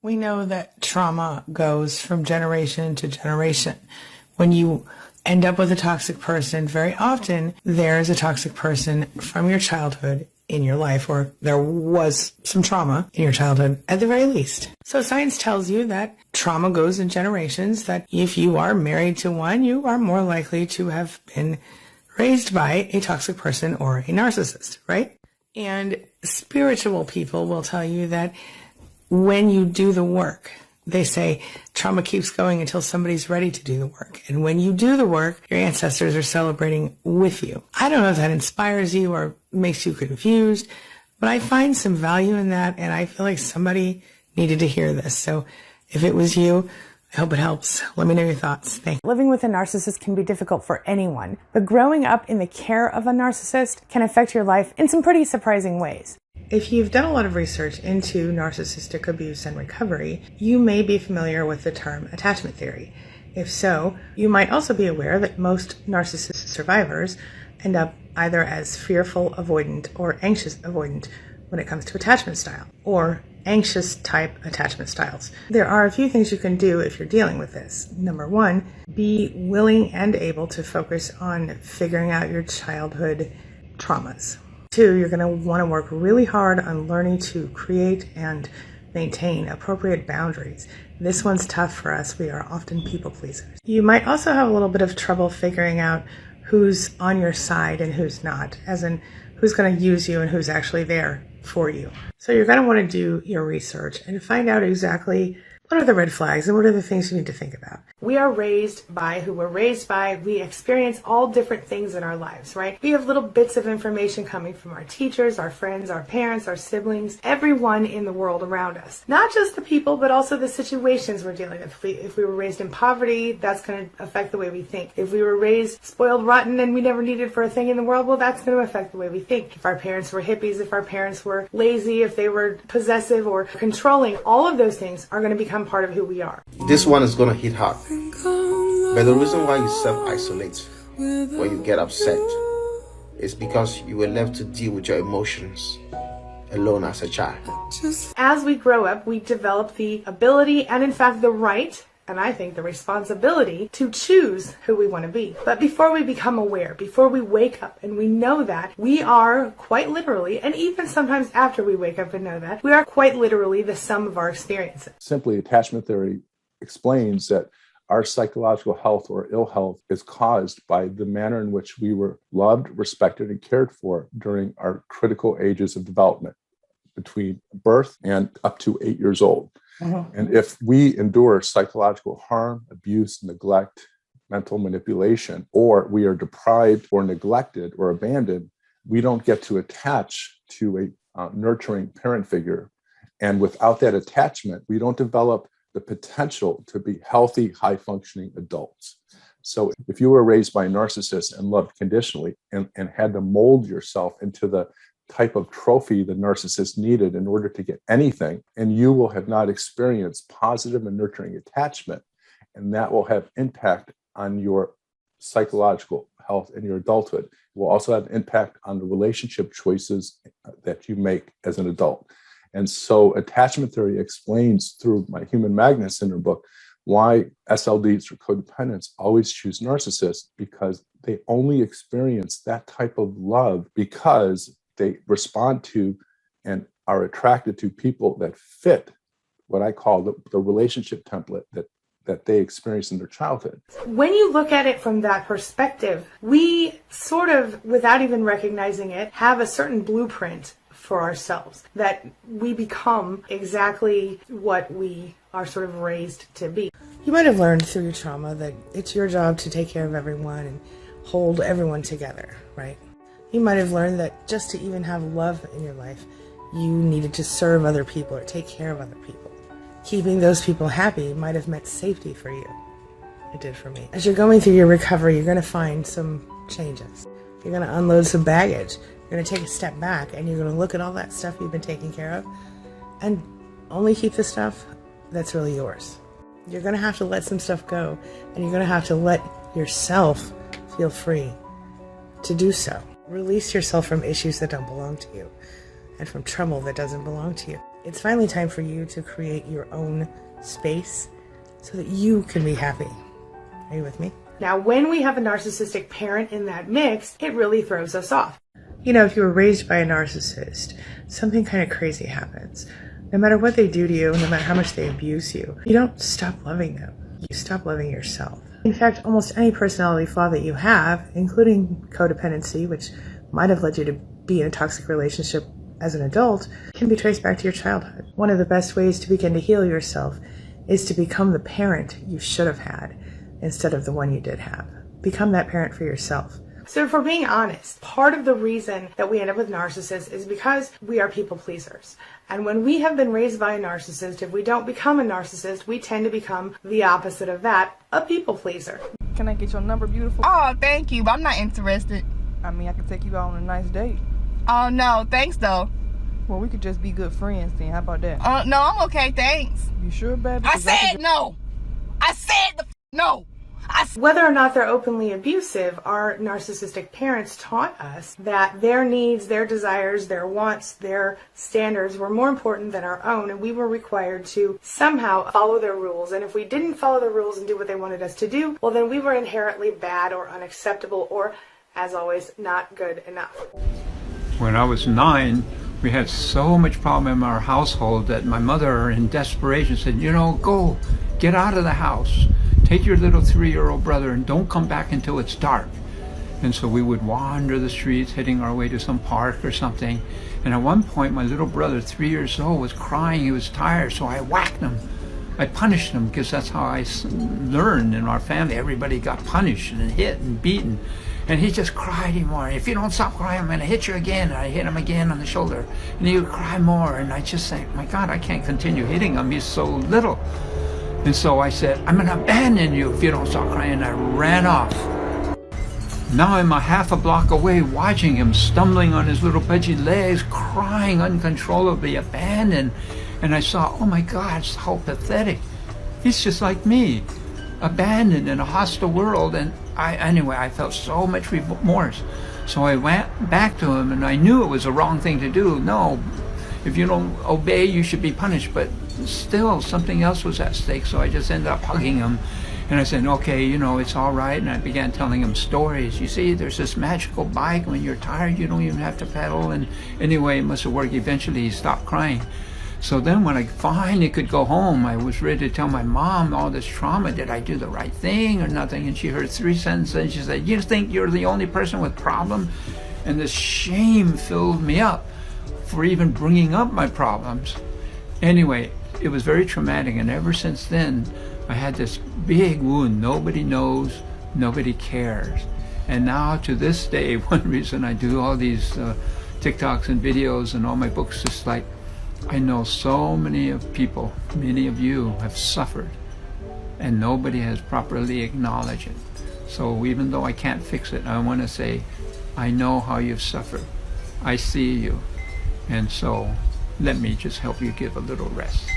We know that trauma goes from generation to generation. When you end up with a toxic person, very often there's a toxic person from your childhood in your life, or there was some trauma in your childhood at the very least. So science tells you that trauma goes in generations, that if you are married to one, you are more likely to have been raised by a toxic person or a narcissist, right? And spiritual people will tell you that when you do the work, they say trauma keeps going until somebody's ready to do the work. And when you do the work, your ancestors are celebrating with you. I don't know if that inspires you or makes you confused, but I find some value in that, and I feel like somebody needed to hear this. So if it was you, I hope it helps. Let me know your thoughts. Thanks. Living with a narcissist can be difficult for anyone, but growing up in the care of a narcissist can affect your life in some pretty surprising ways. If you've done a lot of research into narcissistic abuse and recovery, you may be familiar with the term attachment theory. If so, you might also be aware that most narcissist survivors end up either as fearful avoidant or anxious avoidant when it comes to attachment style, or anxious type attachment styles. There are a few things you can do if you're dealing with this. Number one, be willing and able to focus on figuring out your childhood traumas. Two, you're going to want to work really hard on learning to create and maintain appropriate boundaries. This one's tough for us. We are often people pleasers. You might also have a little bit of trouble figuring out who's on your side and who's not, as in who's going to use you and who's actually there for you. So you're going to want to do your research and find out exactly what are the red flags and what are the things you need to think about. We are raised by who we're raised by. We experience all different things in our lives, right? We have little bits of information coming from our teachers, our friends, our parents, our siblings, everyone in the world around us. Not just the people, but also the situations we're dealing with. If we were raised in poverty, that's going to affect the way we think. If we were raised spoiled rotten and we never needed for a thing in the world, well, that's going to affect the way we think. If our parents were hippies, if our parents were lazy, if they were possessive or controlling, all of those things are going to become part of who we are. This one is going to hit hard. But the reason why you self-isolate when you get upset is because you were left to deal with your emotions alone as a child. As we grow up, we develop the ability and in fact the right, and I think the responsibility, to choose who we want to be. But before we become aware, before we wake up and we know that, we are quite literally, and even sometimes after we wake up and know that, we are quite literally the sum of our experiences. Simply, attachment theory explains that our psychological health or ill health is caused by the manner in which we were loved, respected, and cared for during our critical ages of development, between birth and up to 8 years old. And if we endure psychological harm, abuse, neglect, mental manipulation, or we are deprived or neglected or abandoned, we don't get to attach to a nurturing parent figure. And without that attachment, we don't develop the potential to be healthy, high-functioning adults. So if you were raised by a narcissist and loved conditionally and had to mold yourself into the type of trophy the narcissist needed in order to get anything, and you will have not experienced positive and nurturing attachment, and that will have impact on your psychological health in your adulthood. It will also have impact on the relationship choices that you make as an adult. And so attachment theory explains through my Human Magnet Syndrome book why SLDs or codependents always choose narcissists, because they only experience that type of love because they respond to and are attracted to people that fit what I call the relationship template that they experienced in their childhood. When you look at it from that perspective, we sort of, without even recognizing it, have a certain blueprint for ourselves, that we become exactly what we are sort of raised to be. You might have learned through your trauma that it's your job to take care of everyone and hold everyone together, right? You might have learned that just to even have love in your life, you needed to serve other people or take care of other people. Keeping those people happy might have meant safety for you. It did for me. As you're going through your recovery, you're going to find some changes. You're going to unload some baggage. You're going to take a step back and you're going to look at all that stuff you've been taking care of and only keep the stuff that's really yours. You're going to have to let some stuff go, and you're going to have to let yourself feel free to do so. Release yourself from issues that don't belong to you and from trouble that doesn't belong to you. It's finally time for you to create your own space so that you can be happy. Are you with me? Now, when we have a narcissistic parent in that mix, it really throws us off. You know, if you were raised by a narcissist, something kind of crazy happens. No matter what they do to you, no matter how much they abuse you, you don't stop loving them. You stop loving yourself. In fact, almost any personality flaw that you have, including codependency, which might have led you to be in a toxic relationship as an adult, can be traced back to your childhood. One of the best ways to begin to heal yourself is to become the parent you should have had instead of the one you did have. Become that parent for yourself. So if we're being honest, part of the reason that we end up with narcissists is because we are people pleasers. And when we have been raised by a narcissist, if we don't become a narcissist, we tend to become the opposite of that, a people pleaser. Can I get your number, beautiful? Oh, thank you, but I'm not interested. I mean, I can take you out on a nice date. Oh, no, thanks, though. Well, we could just be good friends then. How about that? No, I'm okay, thanks. You sure, baby? I said no. I said no. Whether or not they're openly abusive, our narcissistic parents taught us that their needs, their desires, their wants, their standards were more important than our own, and we were required to somehow follow their rules. And if we didn't follow the rules and do what they wanted us to do, well, then we were inherently bad or unacceptable or, as always, not good enough. When I was 9, we had so much problem in our household that my mother, in desperation, said, you know, go, get out of the house. Take your little 3-year-old brother and don't come back until it's dark. And so we would wander the streets, heading our way to some park or something. And at one point, my little brother, 3 years old, was crying. He was tired, so I whacked him. I punished him because that's how I learned in our family. Everybody got punished and hit and beaten. And he just cried anymore. If you don't stop crying, I'm going to hit you again. And I hit him again on the shoulder. And he would cry more. And I just say, my God, I can't continue hitting him. He's so little. And so I said, I'm going to abandon you if you don't stop crying. And I ran off. Now I'm a half a block away watching him stumbling on his little pudgy legs, crying uncontrollably, abandoned. And I saw, oh my God, how pathetic. He's just like me, abandoned in a hostile world. And anyway, I felt so much remorse. So I went back to him, and I knew it was the wrong thing to do. No, if you don't obey, you should be punished. But still, something else was at stake. So I just ended up hugging him. And I said, okay, you know, it's all right. And I began telling him stories. You see, there's this magical bike. When you're tired, you don't even have to pedal. And anyway, it must have worked. Eventually, he stopped crying. So then when I finally could go home, I was ready to tell my mom all this trauma. Did I do the right thing or nothing? And she heard 3 sentences. And she said, you think you're the only person with problem? And this shame filled me up for even bringing up my problems. Anyway, it was very traumatic. And ever since then, I had this big wound. Nobody knows, nobody cares. And now to this day, one reason I do all these TikToks and videos and all my books is like, I know so many of people, many of you have suffered, and nobody has properly acknowledged it. So even though I can't fix it, I want to say, I know how you've suffered. I see you. And so let me just help you give a little rest.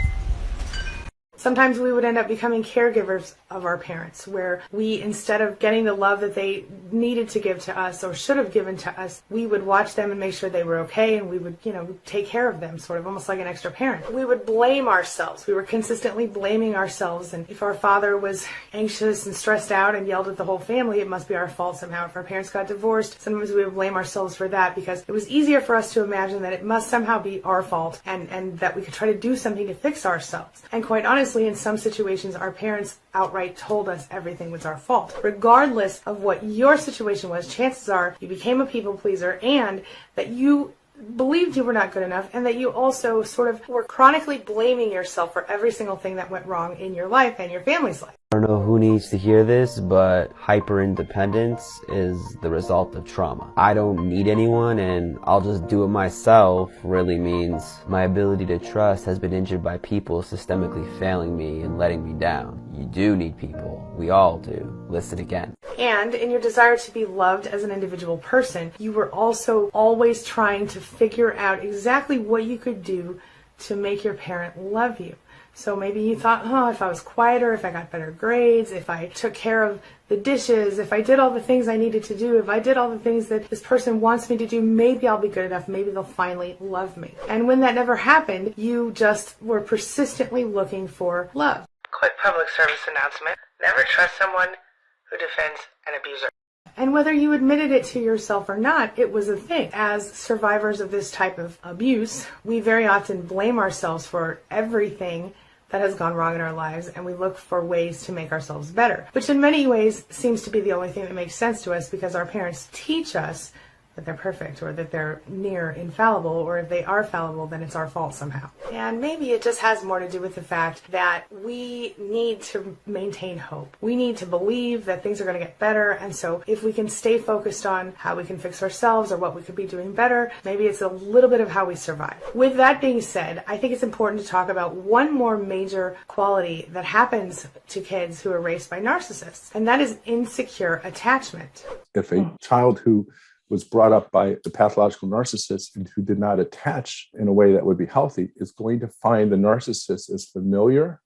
Sometimes we would end up becoming caregivers of our parents, where we, instead of getting the love that they needed to give to us or should have given to us, we would watch them and make sure they were okay, and we would, take care of them, sort of almost like an extra parent. We would blame ourselves. We were consistently blaming ourselves, and if our father was anxious and stressed out and yelled at the whole family, it must be our fault somehow. If our parents got divorced, sometimes we would blame ourselves for that, because it was easier for us to imagine that it must somehow be our fault, and that we could try to do something to fix ourselves. And quite honestly, in some situations, our parents outright told us everything was our fault. Regardless of what your situation was, chances are you became a people pleaser, and that you believed you were not good enough, and that you also sort of were chronically blaming yourself for every single thing that went wrong in your life and your family's life. I don't know who needs to hear this, but hyperindependence is the result of trauma. I don't need anyone and I'll just do it myself really means my ability to trust has been injured by people systemically failing me and letting me down. You do need people. We all do. Listen again. And in your desire to be loved as an individual person, you were also always trying to figure out exactly what you could do to make your parent love you. So maybe you thought, oh, if I was quieter, if I got better grades, if I took care of the dishes, if I did all the things I needed to do, if I did all the things that this person wants me to do, maybe I'll be good enough. Maybe they'll finally love me. And when that never happened, you just were persistently looking for love. Quick public service announcement. Never trust someone who defends an abuser. And whether you admitted it to yourself or not, it was a thing. As survivors of this type of abuse, we very often blame ourselves for everything that has gone wrong in our lives, and we look for ways to make ourselves better, which in many ways seems to be the only thing that makes sense to us, because our parents teach us that they're perfect or that they're near infallible, or if they are fallible, then it's our fault somehow. And maybe it just has more to do with the fact that we need to maintain hope. We need to believe that things are going to get better, and so if we can stay focused on how we can fix ourselves or what we could be doing better, maybe it's a little bit of how we survive. With that being said, I think it's important to talk about one more major quality that happens to kids who are raised by narcissists, and that is insecure attachment. If a child who was brought up by a pathological narcissist and who did not attach in a way that would be healthy is going to find the narcissist as familiar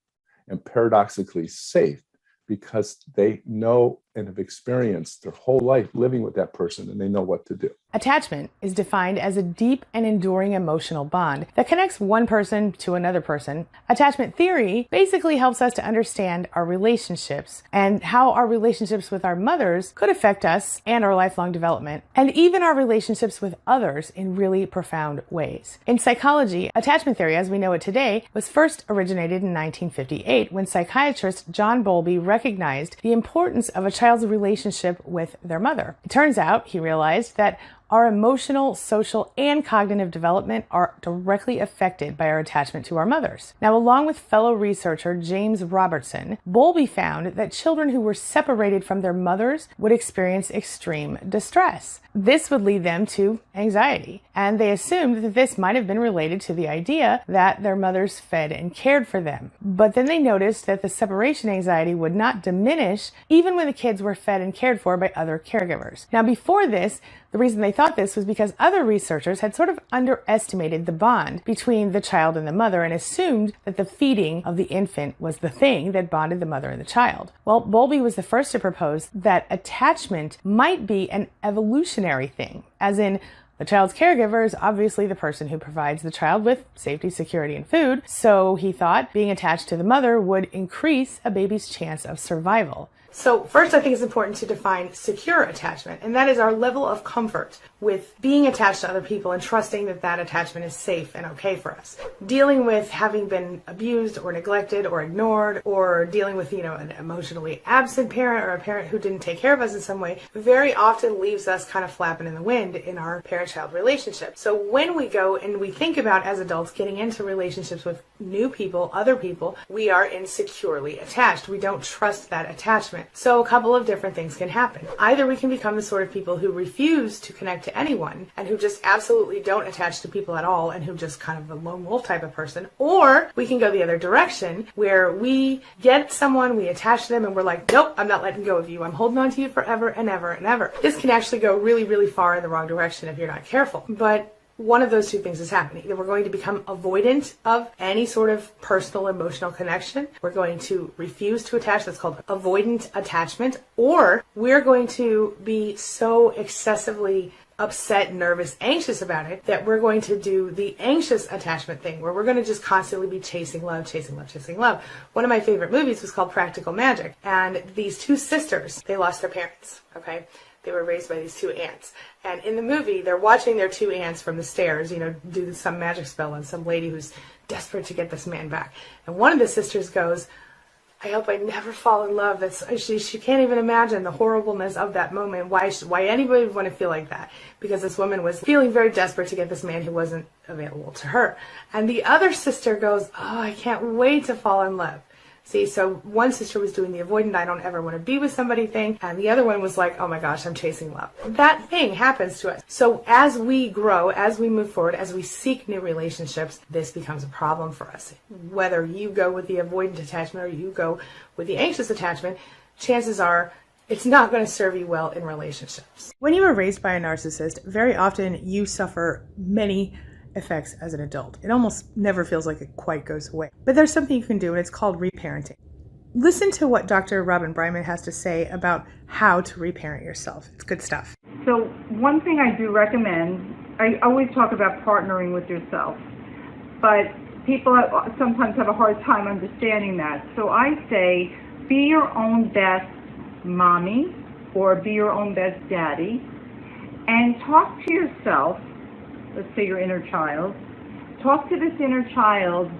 and paradoxically safe, because they know and have experienced their whole life living with that person, and they know what to do. Attachment is defined as a deep and enduring emotional bond that connects one person to another person. Attachment theory basically helps us to understand our relationships and how our relationships with our mothers could affect us and our lifelong development, and even our relationships with others in really profound ways. In psychology, attachment theory, as we know it today, was first originated in 1958 when psychiatrist John Bowlby recognized the importance of a child's relationship with their mother. It turns out he realized that our emotional, social, and cognitive development are directly affected by our attachment to our mothers. Now, along with fellow researcher James Robertson, Bowlby found that children who were separated from their mothers would experience extreme distress. This would lead them to anxiety, and they assumed that this might have been related to the idea that their mothers fed and cared for them. But then they noticed that the separation anxiety would not diminish even when the kids were fed and cared for by other caregivers. Now, before this, the reason they thought this was because other researchers had sort of underestimated the bond between the child and the mother and assumed that the feeding of the infant was the thing that bonded the mother and the child. Well, Bowlby was the first to propose that attachment might be an evolutionary thing, as in the child's caregiver is obviously the person who provides the child with safety, security, and food, so he thought being attached to the mother would increase a baby's chance of survival. So first, I think it's important to define secure attachment, and that is our level of comfort with being attached to other people and trusting that that attachment is safe and okay for us. Dealing with having been abused or neglected or ignored, or dealing with, an emotionally absent parent or a parent who didn't take care of us in some way, very often leaves us kind of flapping in the wind in our parent-child relationship. So when we go and we think about, as adults, getting into relationships with new people, other people, we are insecurely attached. We don't trust that attachment. So a couple of different things can happen. Either we can become the sort of people who refuse to connect to anyone and who just absolutely don't attach to people at all and who just kind of a lone wolf type of person, or we can go the other direction where we get someone, we attach to them, and we're like, nope, I'm not letting go of you. I'm holding on to you forever and ever and ever. This can actually go really, really far in the wrong direction if you're not careful. But one of those two things is happening. Either we're going to become avoidant of any sort of personal emotional connection. We're going to refuse to attach. That's called avoidant attachment. Or we're going to be so excessively upset, nervous, anxious about it that we're going to do the anxious attachment thing, where we're going to just constantly be chasing love, chasing love, chasing love. One of my favorite movies was called Practical Magic. And these two sisters, they lost their parents, okay? They were raised by these two aunts. And in the movie, they're watching their two aunts from the stairs, do some magic spell on some lady who's desperate to get this man back. And one of the sisters goes, I hope I never fall in love. She can't even imagine the horribleness of that moment. Why anybody would want to feel like that? Because this woman was feeling very desperate to get this man who wasn't available to her. And the other sister goes, oh, I can't wait to fall in love. See, so one sister was doing the avoidant, I don't ever want to be with somebody thing, and the other one was like, oh my gosh, I'm chasing love. That thing happens to us. So as we grow, as we move forward, as we seek new relationships, this becomes a problem for us. Whether you go with the avoidant attachment or you go with the anxious attachment, chances are it's not going to serve you well in relationships. When you were raised by a narcissist, very often you suffer many effects as an adult. It almost never feels like it quite goes away. But there's something you can do, and it's called reparenting. Listen to what Dr. Robin Bryman has to say about how to reparent yourself. It's good stuff. So one thing I do recommend, I always talk about partnering with yourself, but people sometimes have a hard time understanding that. So I say, be your own best mommy or be your own best daddy, and talk to yourself, let's say your inner child, talk to this inner child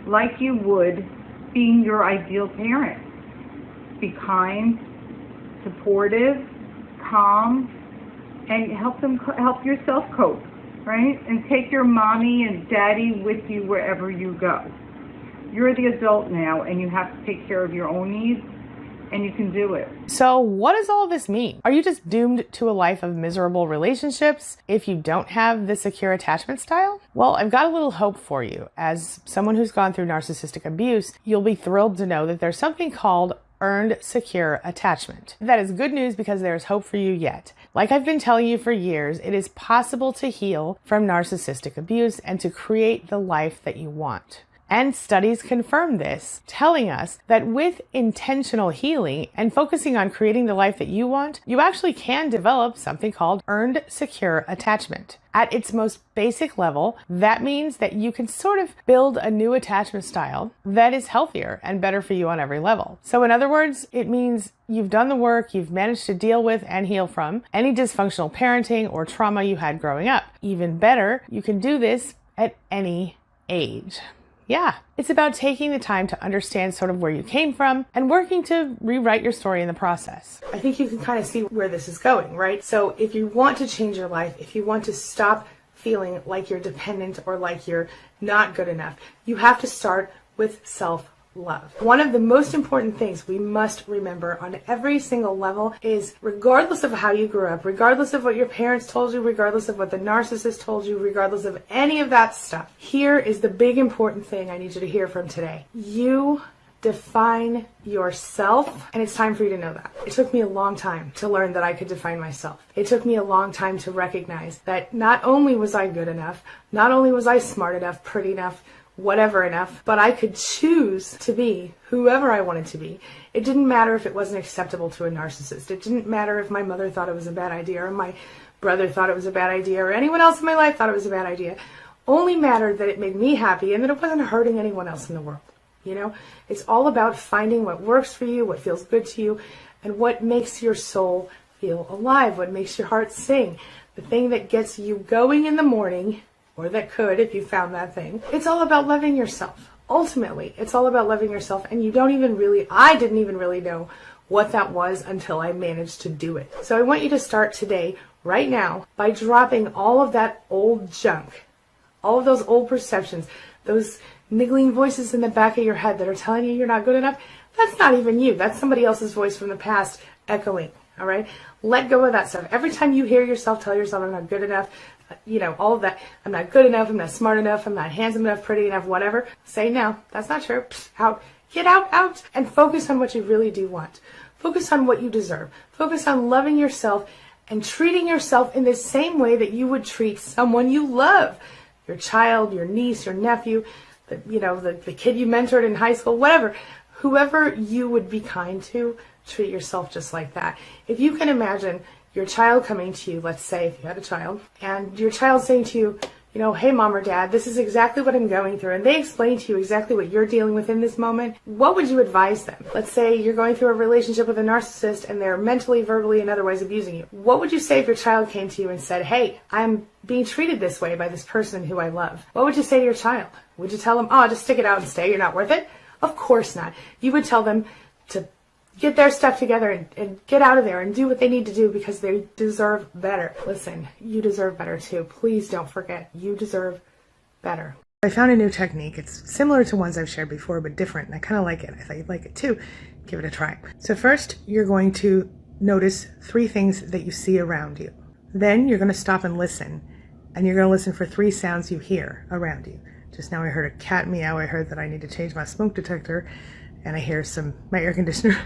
like you would being your ideal parent. Be kind, supportive, calm, and help yourself cope, right? And take your mommy and daddy with you wherever you go. You're the adult now, and you have to take care of your own needs, and you can do it. So what does all this mean? Are you just doomed to a life of miserable relationships if you don't have the secure attachment style? Well, I've got a little hope for you. As someone who's gone through narcissistic abuse, you'll be thrilled to know that there's something called earned secure attachment. That is good news because there's hope for you yet. Like I've been telling you for years, it is possible to heal from narcissistic abuse and to create the life that you want. And studies confirm this, telling us that with intentional healing and focusing on creating the life that you want, you actually can develop something called earned secure attachment. At its most basic level, that means that you can sort of build a new attachment style that is healthier and better for you on every level. So in other words, it means you've done the work, you've managed to deal with and heal from any dysfunctional parenting or trauma you had growing up. Even better, you can do this at any age. Yeah, it's about taking the time to understand sort of where you came from and working to rewrite your story in the process. I think you can kind of see where this is going, right? So if you want to change your life, if you want to stop feeling like you're dependent or like you're not good enough, you have to start with self-love. One of the most important things we must remember on every single level is, regardless of how you grew up, regardless of what your parents told you, regardless of what the narcissist told you, regardless of any of that stuff, here is the big important thing I need you to hear from today. You define yourself, and it's time for you to know that. It took me a long time to learn that I could define myself. It took me a long time to recognize that not only was I good enough, not only was I smart enough, pretty enough, whatever enough, but I could choose to be whoever I wanted to be. It didn't matter if it wasn't acceptable to a narcissist. It didn't matter if my mother thought it was a bad idea or my brother thought it was a bad idea or anyone else in my life thought it was a bad idea. Only mattered that it made me happy and that it wasn't hurting anyone else in the world. You know, it's all about finding what works for you, what feels good to you, and what makes your soul feel alive, what makes your heart sing, the thing that gets you going in the morning, or that could if you found that thing. It's all about loving yourself. Ultimately, it's all about loving yourself, and I didn't even really know what that was until I managed to do it. So I want you to start today, right now, by dropping all of that old junk, all of those old perceptions, those niggling voices in the back of your head that are telling you you're not good enough. That's not even you. That's somebody else's voice from the past echoing, all right? Let go of that stuff. Every time you hear yourself tell yourself, I'm not good enough, you know, all of that, I'm not good enough, I'm not smart enough, I'm not handsome enough, pretty enough, whatever, say no, that's not true. Psst, out. Get out, and focus on what you really do want. Focus on what you deserve. Focus on loving yourself and treating yourself in the same way that you would treat someone you love. Your child, your niece, your nephew, the kid you mentored in high school, whatever. Whoever you would be kind to, treat yourself just like that. If you can imagine your child coming to you, let's say if you had a child, and your child saying to you, hey mom or dad, this is exactly what I'm going through, and they explain to you exactly what you're dealing with in this moment, what would you advise them? Let's say you're going through a relationship with a narcissist and they're mentally, verbally, and otherwise abusing you. What would you say if your child came to you and said, hey, I'm being treated this way by this person who I love? What would you say to your child? Would you tell them, oh, just stick it out and stay, you're not worth it? Of course not. You would tell them to get their stuff together and get out of there and do what they need to do because they deserve better. Listen, you deserve better too. Please don't forget, you deserve better. I found a new technique. It's similar to ones I've shared before, but different. And I kind of like it. I thought you'd like it too. Give it a try. So first, you're going to notice 3 things that you see around you. Then you're going to stop and listen. And you're going to listen for 3 sounds you hear around you. Just now I heard a cat meow. I heard that I need to change my smoke detector. And I hear my air conditioner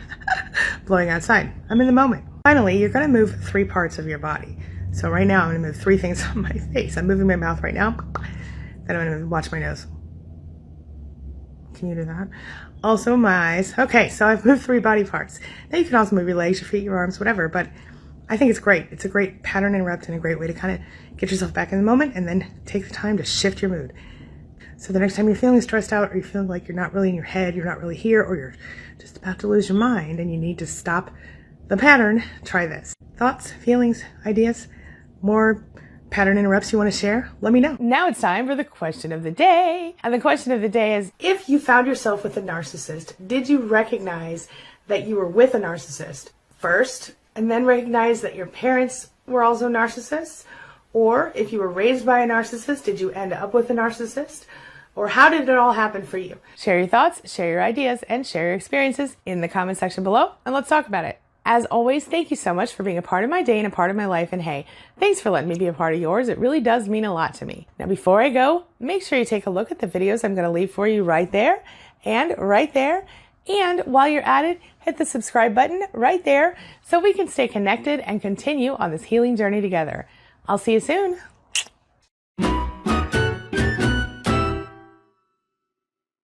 blowing outside. I'm in the moment. Finally, you're going to move 3 parts of your body. So right now I'm going to move 3 things on my face. I'm moving my mouth right now. Then I'm going to watch my nose. Can you do that? Also my eyes. Okay, so I've moved 3 body parts. Now you can also move your legs, your feet, your arms, whatever, but I think it's great. It's a great pattern interrupt and a great way to kind of get yourself back in the moment and then take the time to shift your mood. So the next time you're feeling stressed out, or you're feeling like you're not really in your head, you're not really here, or you're just about to lose your mind and you need to stop the pattern, try this. Thoughts, feelings, ideas, more pattern interrupts you want to share? Let me know. Now it's time for the question of the day. And the question of the day is, If you found yourself with a narcissist, did you recognize that you were with a narcissist first, and then recognize that your parents were also narcissists? Or if you were raised by a narcissist, did you end up with a narcissist? Or how did it all happen for you? share your thoughts, share your ideas, and share your experiences in the comment section below, and let's talk about it. As always, thank you so much for being a part of my day and a part of my life. And hey, thanks for letting me be a part of yours. It really does mean a lot to me. Now, before I go, make sure you take a look at the videos I'm going to leave for you right there and right there. And while you're at it, hit the subscribe button right there so we can stay connected and continue on this healing journey together. I'll see you soon.